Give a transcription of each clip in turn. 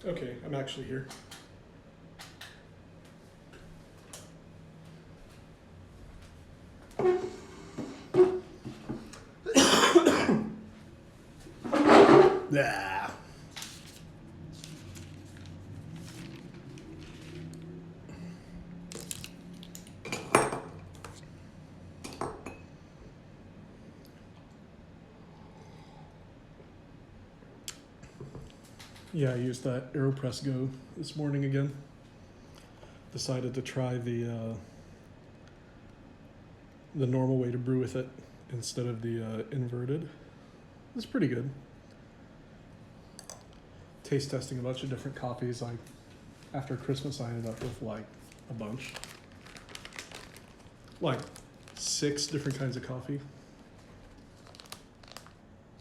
Okay, I'm actually here. Yeah. Yeah, I used that AeroPress Go this morning again. Decided to try the normal way to brew with it instead of the inverted. It's pretty good. Taste testing a bunch of different coffees. Like after Christmas, I ended up with like a bunch, like 6 different kinds of coffee.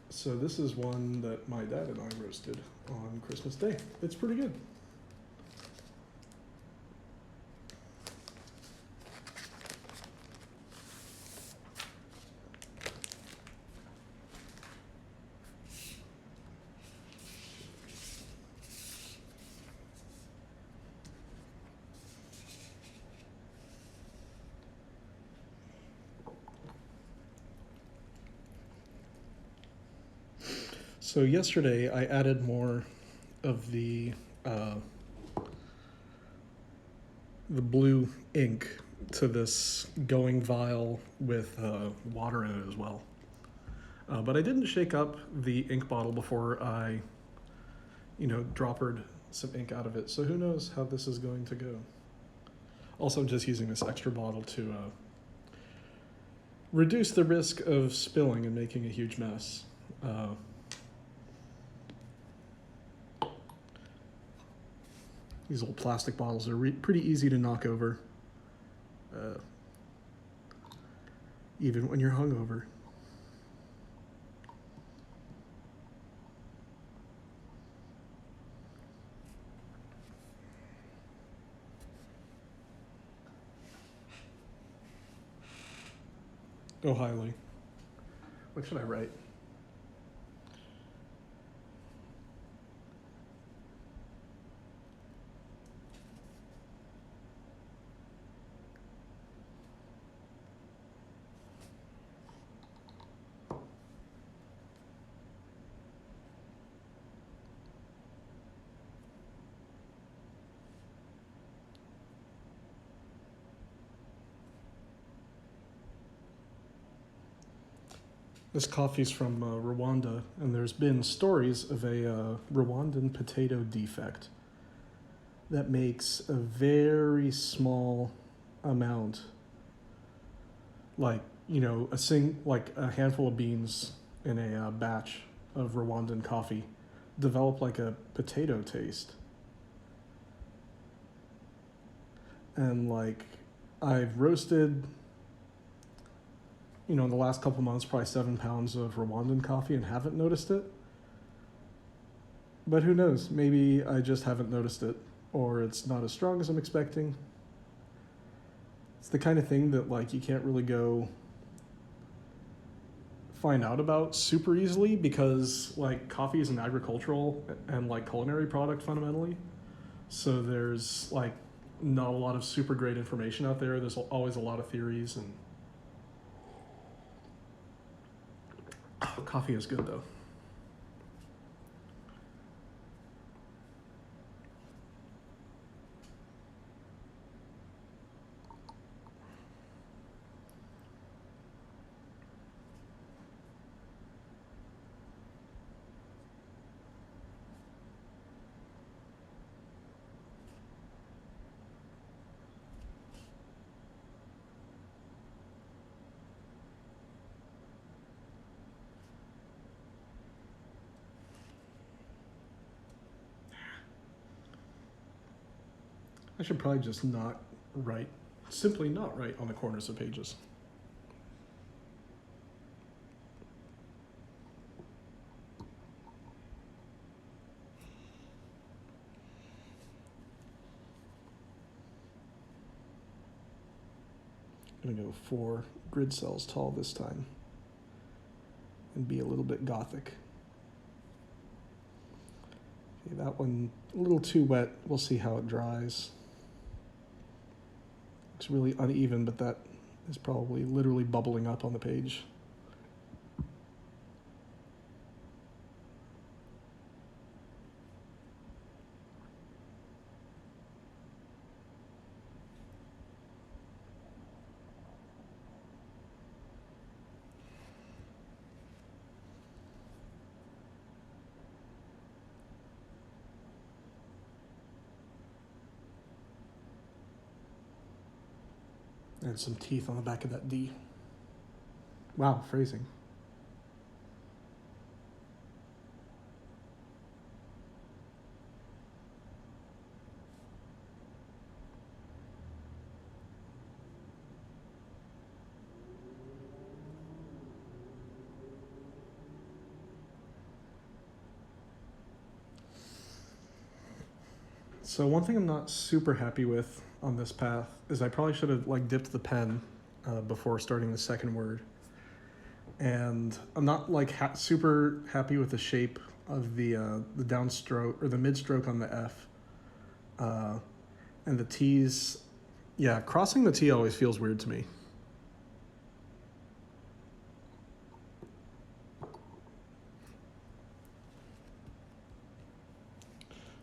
So this is one that my dad and I roasted on Christmas Day. It's pretty good. So yesterday I added more of the blue ink to this going vial with water in it as well. But I didn't shake up the ink bottle before I, droppered some ink out of it. So who knows how this is going to go. Also, I'm just using this extra bottle to reduce the risk of spilling and making a huge mess. These old plastic bottles are pretty easy to knock over, even when you're hungover. Oh, highly. What should I write? This coffee's from Rwanda, and there's been stories of a Rwandan potato defect that makes a very small amount, like like a handful of beans in a batch of Rwandan coffee, develop like a potato taste. And like I've roasted, in the last couple months, probably 7 pounds of Rwandan coffee and haven't noticed it. But who knows? Maybe I just haven't noticed it, or it's not as strong as I'm expecting. It's the kind of thing that like you can't really go find out about super easily because like coffee is an agricultural and like culinary product fundamentally. So there's like not a lot of super great information out there. There's always a lot of theories and coffee is good though. I should probably just simply not write on the corners of pages. I'm gonna go 4 grid cells tall this time and be a little bit gothic. Okay, that one a little too wet. We'll see how it dries. Looks really uneven, but that is probably literally bubbling up on the page. And some teeth on the back of that D. Wow, phrasing. So one thing I'm not super happy with on this path is I probably should have like dipped the pen before starting the second word. And I'm not like super happy with the shape of the downstroke or the midstroke on the F. And the T's, yeah, crossing the T always feels weird to me.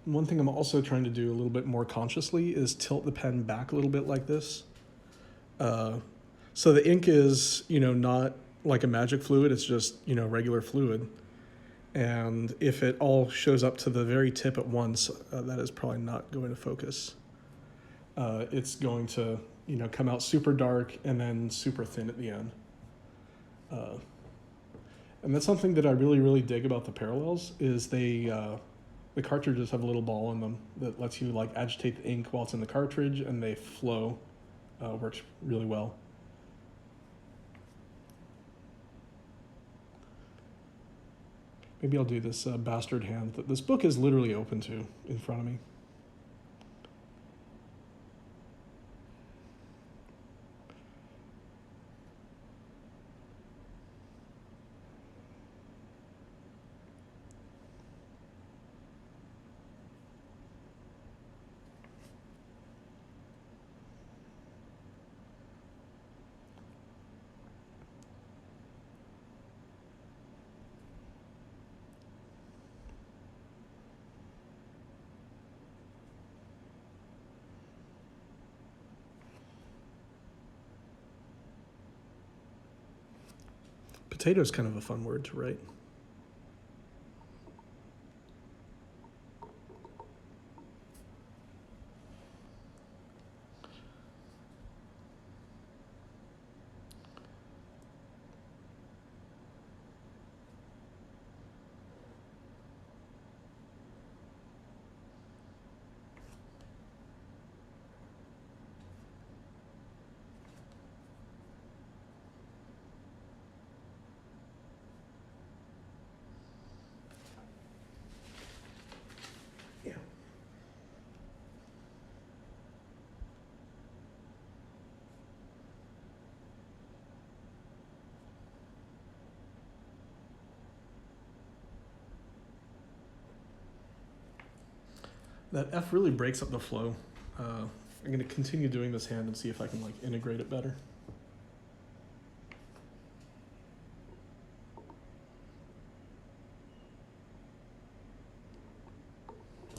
One thing I'm also trying to do a little bit more consciously is tilt the pen back a little bit like this. So the ink is, not like a magic fluid, it's just, regular fluid. And if it all shows up to the very tip at once, that is probably not going to focus. It's going to, come out super dark and then super thin at the end. And that's something that I really, really dig about the parallels is the cartridges have a little ball in them that lets you like agitate the ink while it's in the cartridge and they flow. Works really well. Maybe I'll do this bastard hand that this book is literally open to in front of me. Potato is kind of a fun word to write. Yeah. That F really breaks up the flow. I'm going to continue doing this hand and see if I can like integrate it better.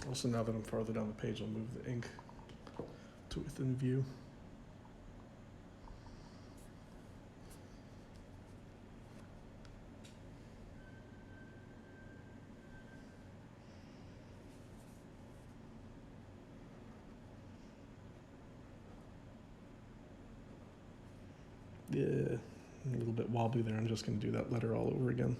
Also, now that I'm farther down the page, I'll move the ink to within view. Yeah, a little bit wobbly there. I'm just going to do that letter all over again.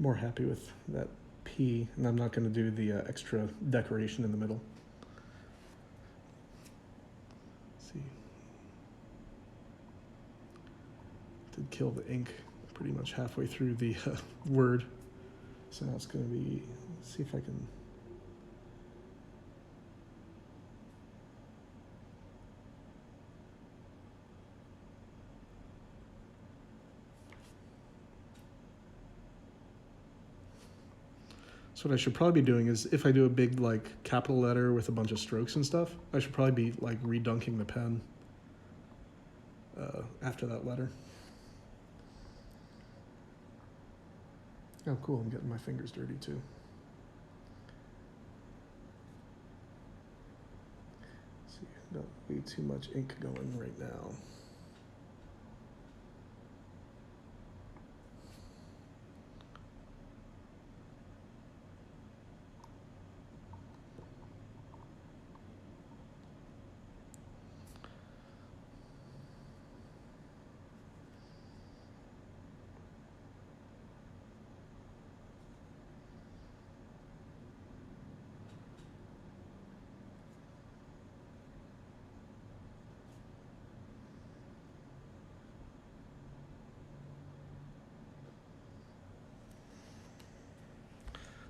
More happy with that P, and I'm not going to do the extra decoration in the middle. Let's Did kill the ink pretty much halfway through the word. So now it's going to be, let's see if I can. So what I should probably be doing is if I do a big like capital letter with a bunch of strokes and stuff, I should probably be like redunking the pen after that letter. Oh, cool, I'm getting my fingers dirty too. Let's see, don't be too much ink going right now.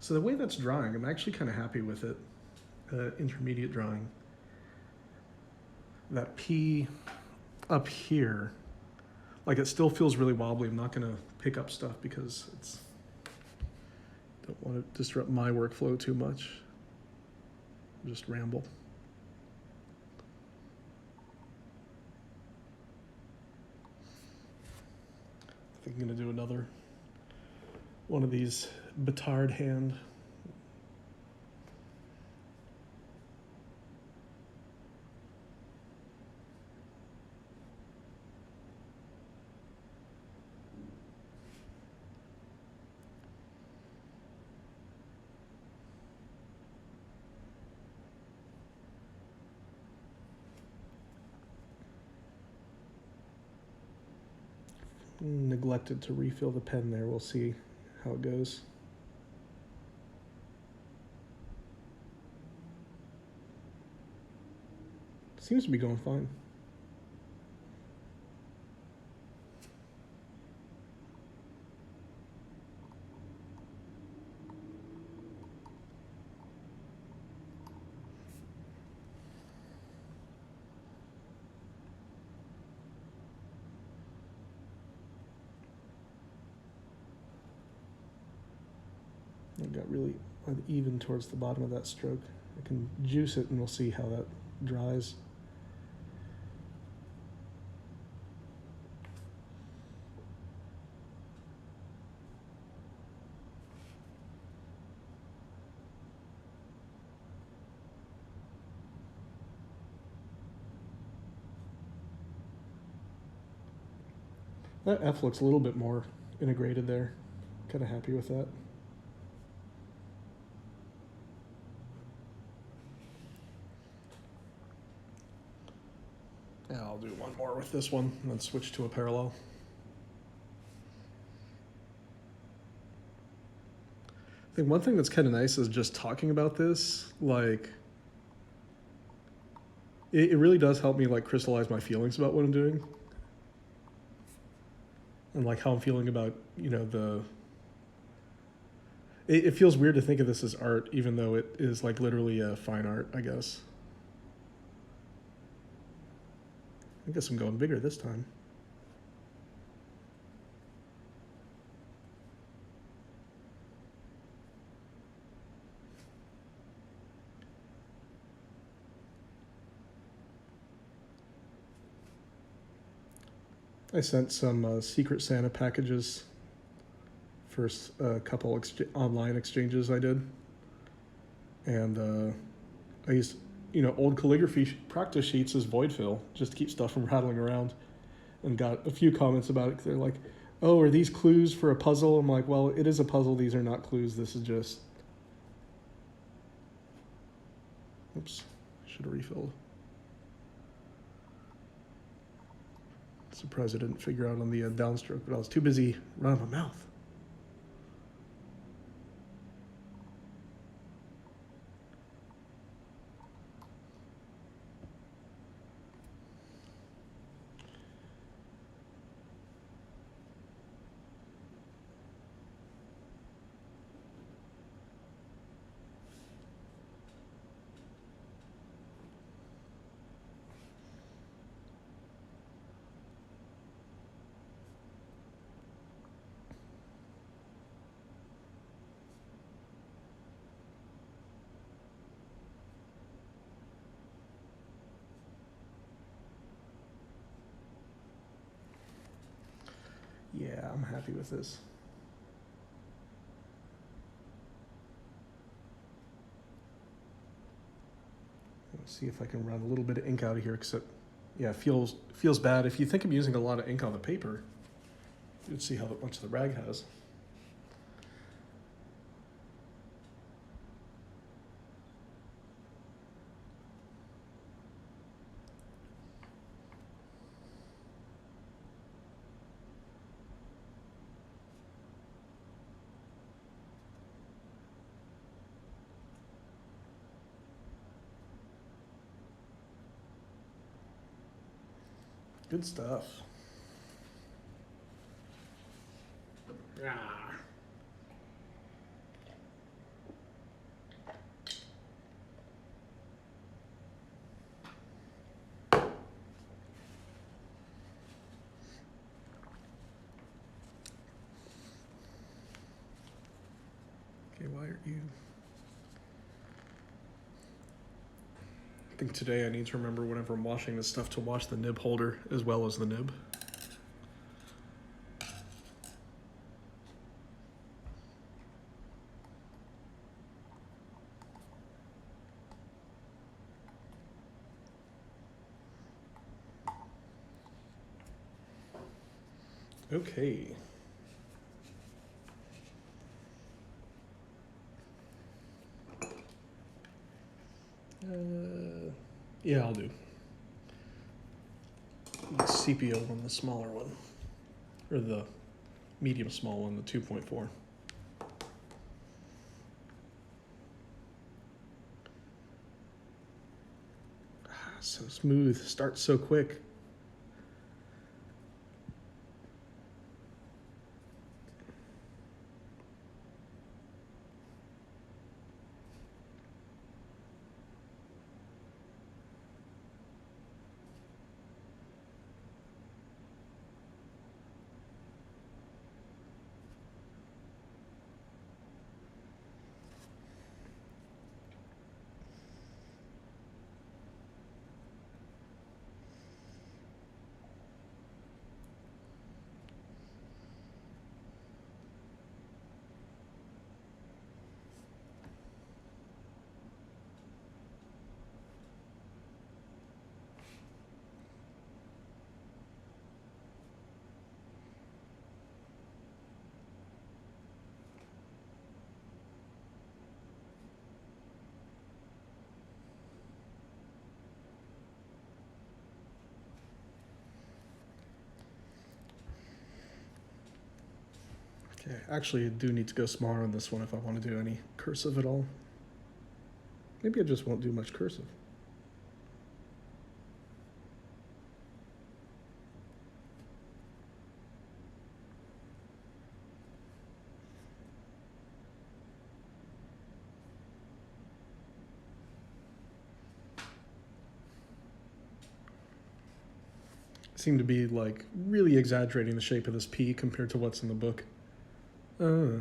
So the way that's drawing, I'm actually kind of happy with it. Intermediate drawing. That P up here, like it still feels really wobbly. I'm not going to pick up stuff because it's, don't want to disrupt my workflow too much. Just ramble. I think I'm going to do another one of these Batard hand. Neglected to refill the pen there. We'll see how it goes. Seems to be going fine. I got really uneven towards the bottom of that stroke. I can juice it and we'll see how that dries. That F looks a little bit more integrated there. Kind of happy with that. Yeah, I'll do one more with this one and then switch to a parallel. I think one thing that's kind of nice is just talking about this, like, it really does help me like crystallize my feelings about what I'm doing. And like how I'm feeling about, you know, it feels weird to think of this as art, even though it is like literally a fine art, I guess. I guess I'm going bigger this time. I sent some Secret Santa packages for a couple online exchanges I did. And I used, you know, old calligraphy practice sheets as void fill just to keep stuff from rattling around, and got a few comments about it. They're like, oh, are these clues for a puzzle? I'm like, well, it is a puzzle. These are not clues. This is just, oops, should have refilled. Surprised I didn't figure out on the downstroke, but I was too busy running my mouth. Yeah, I'm happy with this. Let's see if I can run a little bit of ink out of here, because yeah, it feels bad. If you think I'm using a lot of ink on the paper, you'd see how much the rag has. Good stuff. Yeah. Okay, why are you? I think today I need to remember whenever I'm washing this stuff to wash the nib holder as well as the nib. Okay. Yeah, I'll do. The sepia one, the smaller one, or the medium small one, the 2.4. So smooth, starts so quick. Okay, actually, I do need to go smaller on this one if I want to do any cursive at all. Maybe I just won't do much cursive. Seem to be like really exaggerating the shape of this P compared to what's in the book. A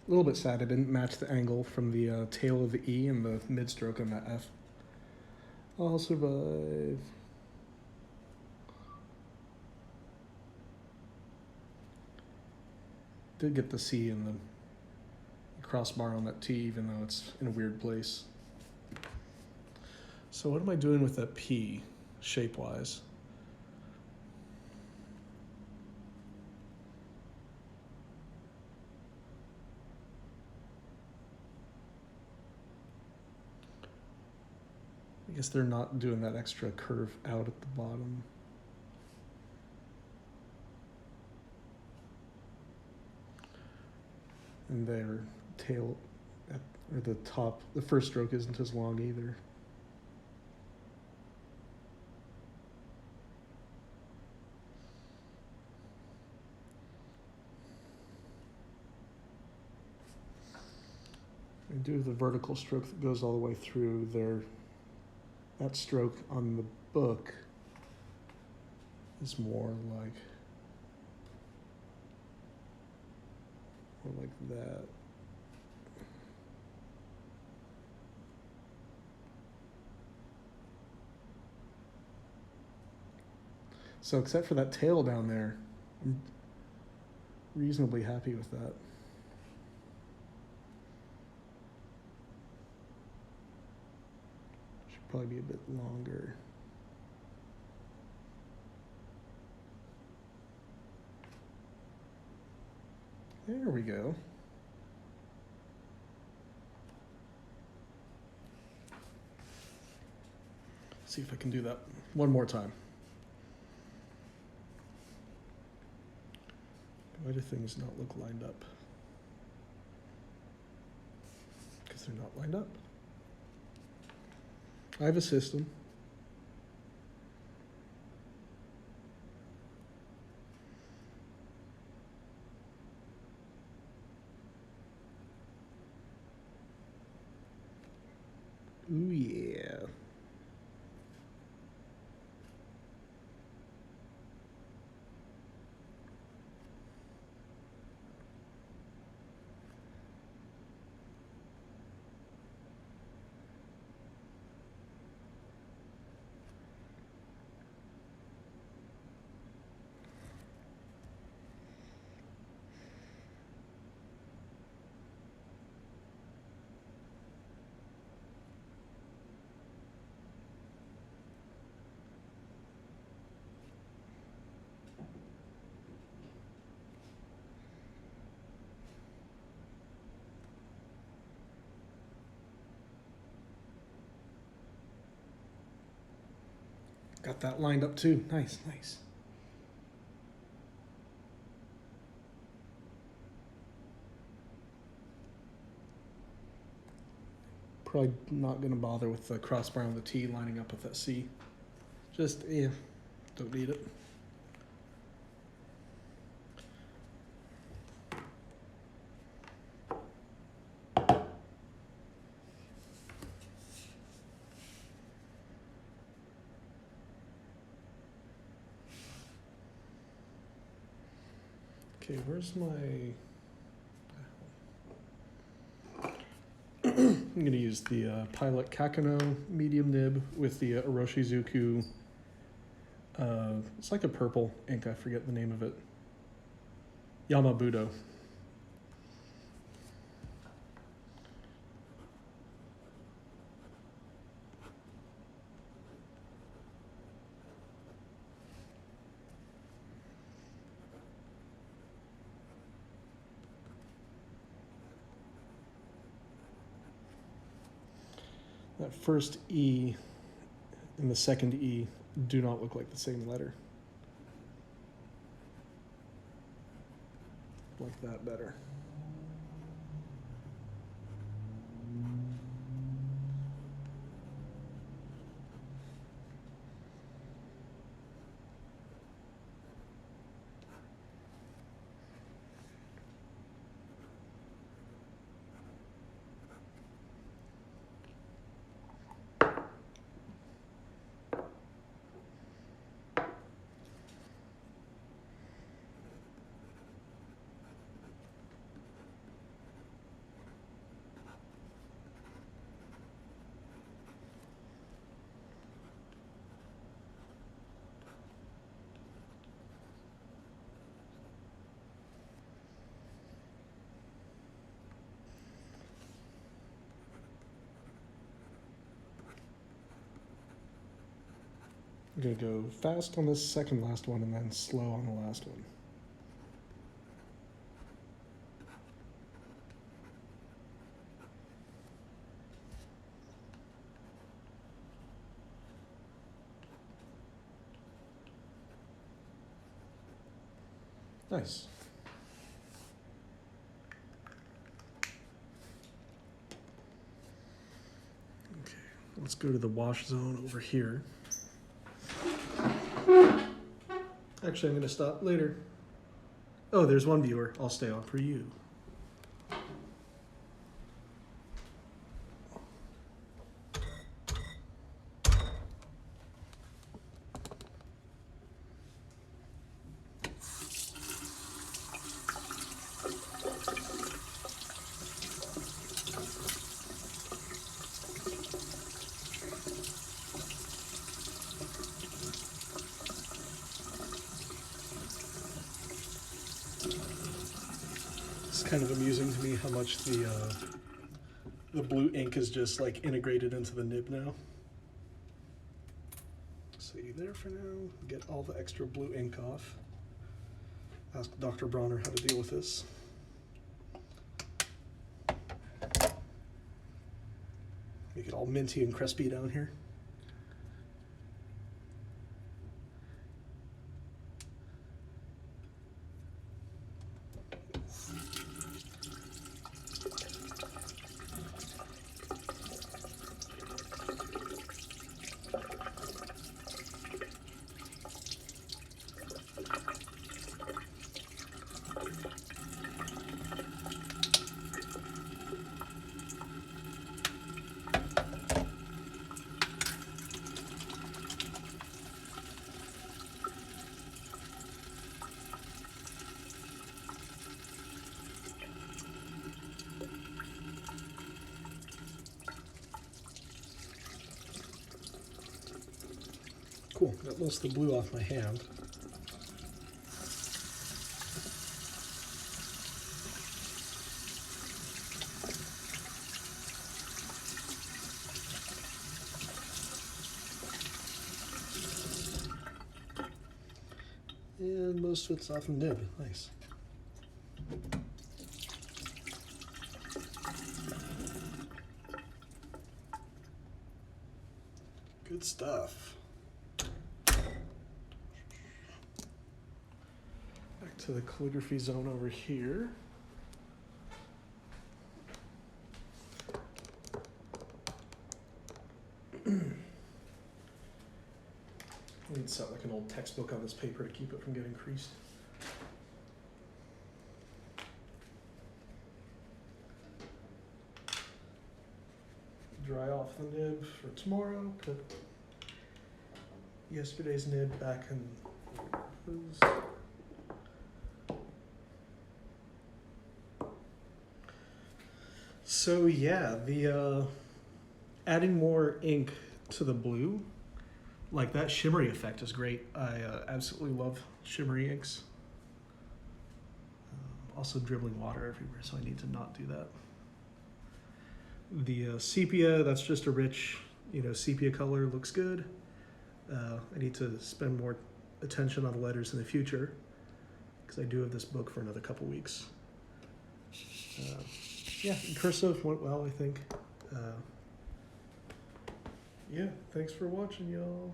little bit sad I didn't match the angle from the tail of the E and the mid stroke on that F. I'll survive. Did get the C and the crossbar on that T, even though it's in a weird place. So what am I doing with that P, shape-wise? I guess they're not doing that extra curve out at the bottom. and their tail at, or the top, the first stroke isn't as long either. I do the vertical stroke that goes all the way through there. That stroke on the book is more like that. So except for that tail down there, I'm reasonably happy with that. Should probably be a bit longer. There we go. See if I can do that one more time. Why do things not look lined up? Because they're not lined up. I have a system. Ooh, yeah. Got that lined up too. Nice, nice. Probably not going to bother with the crossbar on the T lining up with that C. Just, don't need it. Okay, where's my... I'm going to use the Pilot Kakano medium nib with the Oroshizuku. It's like a purple ink, I forget the name of it. Yamabudo. That first E and the second E do not look like the same letter. Like that better. I'm going to go fast on this second last one and then slow on the last one. Nice. Let's go to the wash zone over here. Actually, I'm going to stop later. Oh, there's one viewer. I'll stay on for you. It's kind of amusing to me how much the blue ink is just like integrated into the nib now. So you there for now. Get all the extra blue ink off. Ask Dr. Bronner how to deal with this. Make it all minty and crispy down here. Cool, got most of the blue off my hand. And most of it's off the nib, nice. Good stuff. Back to the calligraphy zone over here. I need to set like an old textbook on this paper to keep it from getting creased. Dry off the nib for tomorrow. Put yesterday's nib back in. So yeah, the adding more ink to the blue, like that shimmery effect is great. I absolutely love shimmery inks. Also dribbling water everywhere, so I need to not do that. The sepia, that's just a rich, sepia color, looks good. I need to spend more attention on the letters in the future because I do have this book for another couple weeks. Yeah, cursive went well, I think. Yeah, thanks for watching, y'all.